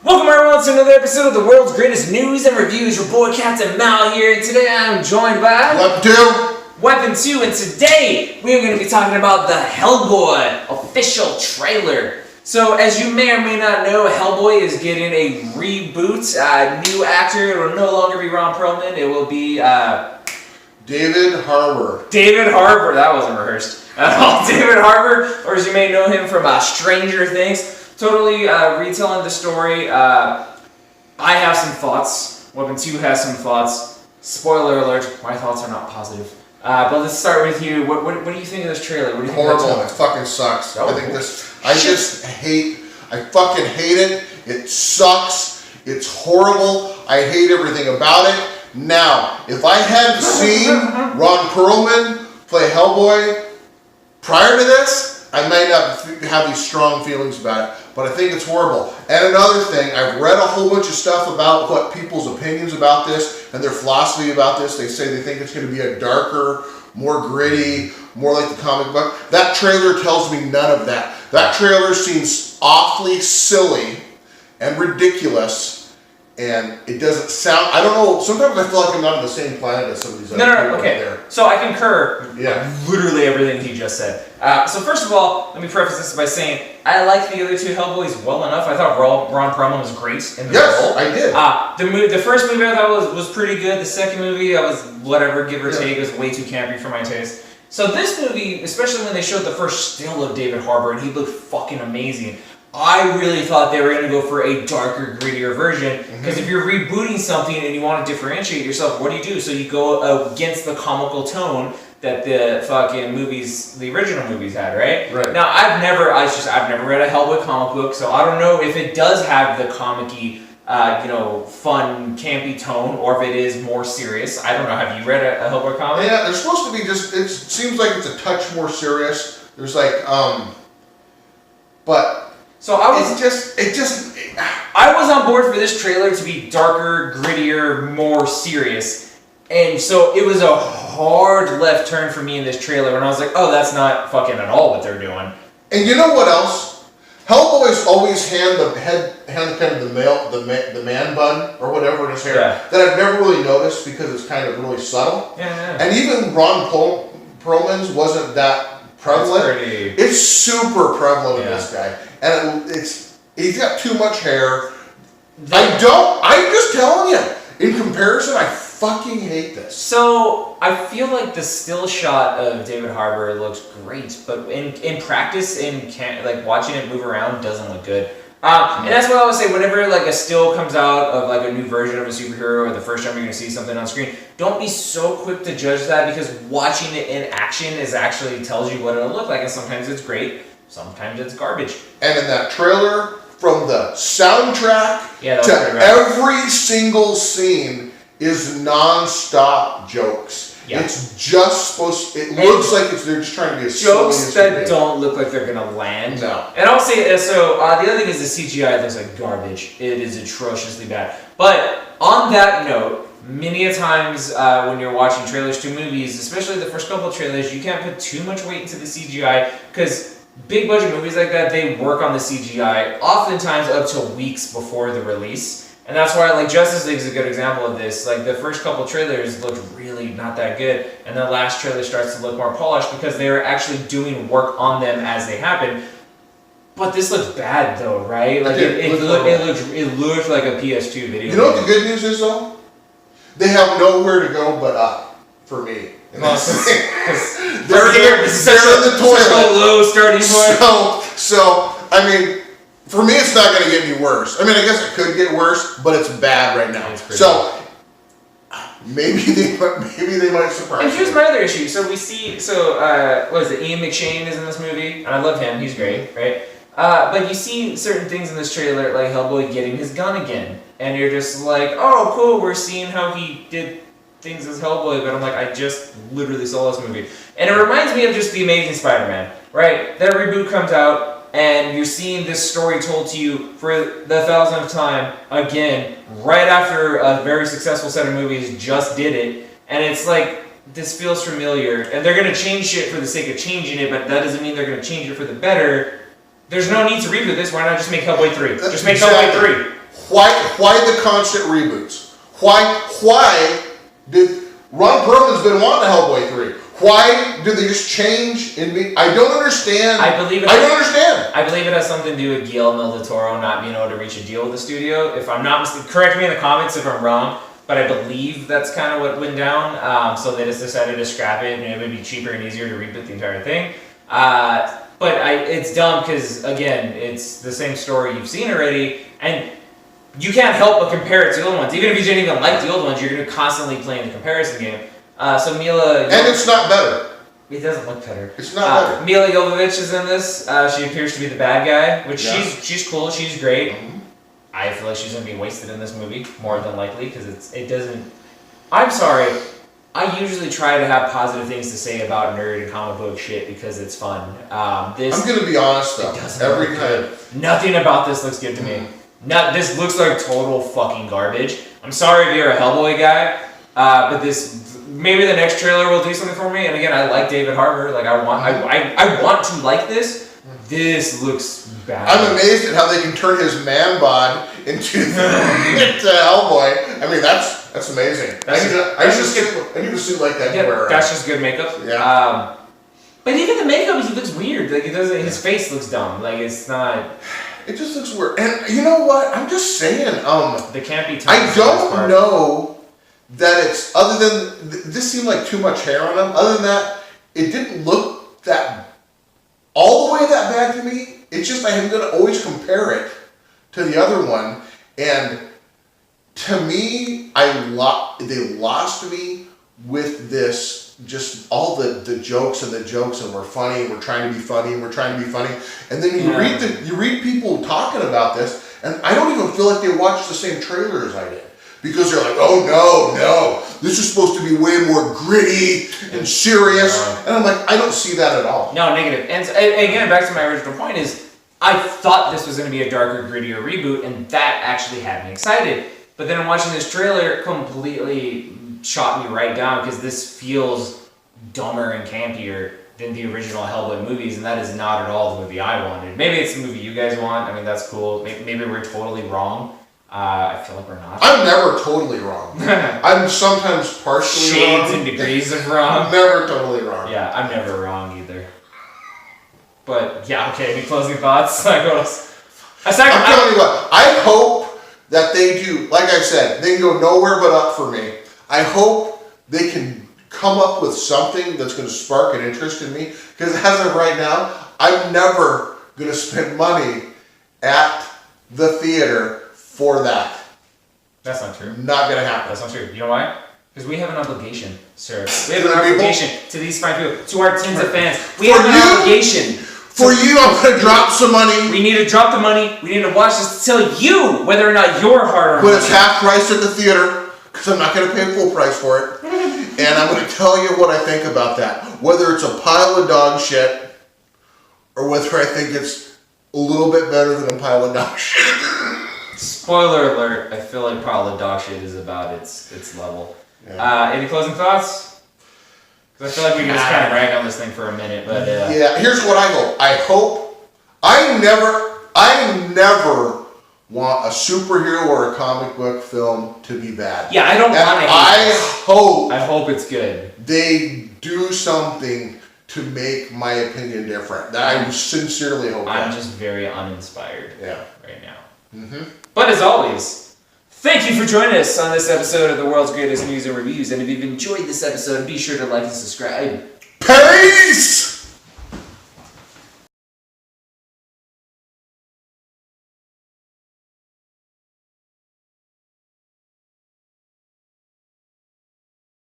Welcome everyone to another episode of the world's greatest news and reviews. Your boy Captain Mal here, and today I'm joined by Weapon 2, and today we are going to be talking about the Hellboy official trailer. So, as you may or may not know, Hellboy is getting a reboot. New actor. It will no longer be Ron Perlman. It will be David Harbour. David Harbour. That wasn't rehearsed at all. David Harbour, or as you may know him from Stranger Things. Totally retelling the story. I have some thoughts. Weapon 2 has some thoughts. Spoiler alert, my thoughts are not positive. But let's start with you. What do you think of this trailer? What do you think? Horrible. It fucking sucks. Oh, I think this. I fucking hate it. It sucks. It's horrible. I hate everything about it. Now, if I hadn't seen Ron Perlman play Hellboy prior to this, I might not have these strong feelings about it. But I think it's horrible. And another thing, I've read a whole bunch of stuff about what people's opinions about this and their philosophy about this. They say they think it's going to be a darker, more gritty, more like the comic book. That trailer tells me none of that. That trailer seems awfully silly and ridiculous. And it doesn't sound, I don't know, sometimes I feel like I'm not on the same planet as some of these other people okay. out there. So I concur Yeah. literally everything he just said. So first of all, let me preface this by saying, I like the other two Hellboys well enough. I thought Ron Perlman was great in the role. I did. The first movie I thought was pretty good. The second movie, I was whatever, give or take. It was way too campy for my taste. So this movie, especially when they showed the first still of David Harbour, and he looked fucking amazing. I really thought they were going to go for a darker, grittier version. Because if you're rebooting something and you want to differentiate yourself, what do? So you go against the comical tone that the fucking movies, the original movies had, right? Right. Now, I've never read a Hellboy comic book, so I don't know if it does have the comic-y, fun, campy tone, or if it is more serious. I don't know. Have you read a Hellboy comic? Yeah, they're supposed to be just, it seems like it's a touch more serious. There's like, but... So I was I was on board for this trailer to be darker, grittier, more serious. And so it was a hard left turn for me in this trailer when I was like, oh, that's not fucking at all what they're doing. And you know what else? Hellboy's always had kind of the man bun or whatever in his hair that I've never really noticed because it's kind of really subtle. Yeah. And even Ron Perlman's wasn't that prevalent. It's super prevalent in this guy. And he's got too much hair. I'm just telling you, in comparison, I fucking hate this. So, I feel like the still shot of David Harbour looks great, but in practice, like watching it move around doesn't look good. And that's what I would say, whenever like a still comes out of like a new version of a superhero, or the first time you're going to see something on screen, don't be so quick to judge that, because watching it in action actually tells you what it'll look like, and sometimes it's great, sometimes it's garbage. And in that trailer, from the soundtrack to every single scene is non-stop jokes. Yeah. It's just supposed. It looks like they're just trying to be as jokes that don't look like they're gonna land. No. And I'll say so. The other thing is the CGI looks like garbage. It is atrociously bad. But on that note, many a times when you're watching trailers to movies, especially the first couple of trailers, you can't put too much weight into the CGI, because big budget movies like that, they work on the CGI oftentimes up to weeks before the release. And that's why, like, Justice League is a good example of this. Like, the first couple trailers looked really not that good, and the last trailer starts to look more polished because they were actually doing work on them as they happen. But this looks bad, though, right? Like, it looked like a PS2 video. You know what the good news is, though? They have nowhere to go but up, for me. Because they're in the toilet. Low starting point. So, I mean, for me, it's not going to get any worse. I mean, I guess it could get worse, but it's bad right now. So maybe they might surprise. And here's my other issue. So we see, what is it? Ian McShane is in this movie, and I love him. He's great, right? But you see certain things in this trailer, like Hellboy getting his gun again, and you're just like, oh, cool. We're seeing how he did things as Hellboy, but I'm like, I just literally saw this movie, and it reminds me of just the Amazing Spider-Man, right? That reboot comes out, and you're seeing this story told to you for the 1,000th time again, right after a very successful set of movies just did it, and it's like, this feels familiar, and they're gonna change shit for the sake of changing it, but that doesn't mean they're gonna change it for the better. There's no need to reboot this. Why not just make Hellboy 3? Just make Hellboy 3. Why the constant reboots? Why did Ron Perlman's been wanting a Hellboy 3? Why did they just change in me? I don't understand. I don't understand. I believe it has something to do with Guillermo del Toro not being able to reach a deal with the studio. If I'm not mistaken, correct me in the comments if I'm wrong, but I believe that's kind of what went down. So they just decided to scrap it, and it would be cheaper and easier to reboot the entire thing. It's dumb because, again, it's the same story you've seen already, and you can't help but compare it to the old ones. Even if you didn't even like the old ones, you're going to constantly play in the comparison game. So Mila... And it's not better. It doesn't look better. It's not better. Mila Jovovich is in this. She appears to be the bad guy, which she's cool. She's great. Mm-hmm. I feel like she's going to be wasted in this movie, more than likely, because it doesn't... I'm sorry. I usually try to have positive things to say about nerd and comic book shit because it's fun. I'm going to be honest, though. Every time. Nothing about this looks good to me. This looks like total fucking garbage. I'm sorry if you're a Hellboy guy, but maybe the next trailer will do something for me. And again, I like David Harbour. Like I want to like this. This looks bad. I'm amazed at how they can turn his man bod into Hellboy. I mean, that's amazing. I need to suit like that. Yeah, that's just good makeup. Yeah. But even the makeup, he looks weird. Like his face looks dumb. Like it's not. It just looks weird. And you know what? I'm just saying. They can't be. I don't know that it's other than this seemed like too much hair on him. Other than that, it didn't look that all the way that bad to me. It's just I'm gonna always compare it to the other one, and to me, they lost me with this. Just all the jokes and we're funny and we're trying to be funny and then you read people talking about this, and I don't even feel like they watched the same trailer as I did, because they're like, oh no, this is supposed to be way more gritty and serious, and I'm like, I don't see that at all. No, negative. And again, back to my original point is, I thought this was going to be a darker, grittier reboot, and that actually had me excited. But then I'm watching this trailer, completely shot me right down, because this feels dumber and campier than the original Hellboy movies, and that is not at all the movie I wanted. Maybe it's the movie you guys want. I mean, that's cool. Maybe we're totally wrong. I feel like we're not. I'm never totally wrong. I'm sometimes partially wrong. Shades and degrees of wrong. I'm never totally wrong. Yeah, I'm never wrong either. But yeah, okay. Any closing thoughts? I'm telling you what. I hope that they do. Like I said, they can go nowhere but up for me. I hope they can come up with something that's going to spark an interest in me. Because as of right now, I'm never going to spend money at the theater for that. That's not true. Not going to happen. That's not true. You know why? Because we have an obligation, sir. We have an obligation to these fine people, to our tens of fans. We have an obligation. For you, I'm going to drop some money. We need to drop the money. We need to watch this to tell you whether or not you're hard on But it's half price at the theater, because I'm not going to pay full price for it. And I'm going to tell you what I think about that. Whether it's a pile of dog shit, or whether I think it's a little bit better than a pile of dog shit. Spoiler alert, I feel like pile of dog shit is about its level. Yeah. Any closing thoughts? Because I feel like we can just kind of rag on this thing for a minute, but yeah, here's what I hope. I never want a superhero or a comic book film to be bad. Yeah, I don't want to. I hope it's good. They do something to make my opinion different. I sincerely hope. I'm just very uninspired. Yeah. Right now. Mm-hmm. But as always, thank you for joining us on this episode of the world's greatest news and reviews. And if you've enjoyed this episode, be sure to like and subscribe. Peace!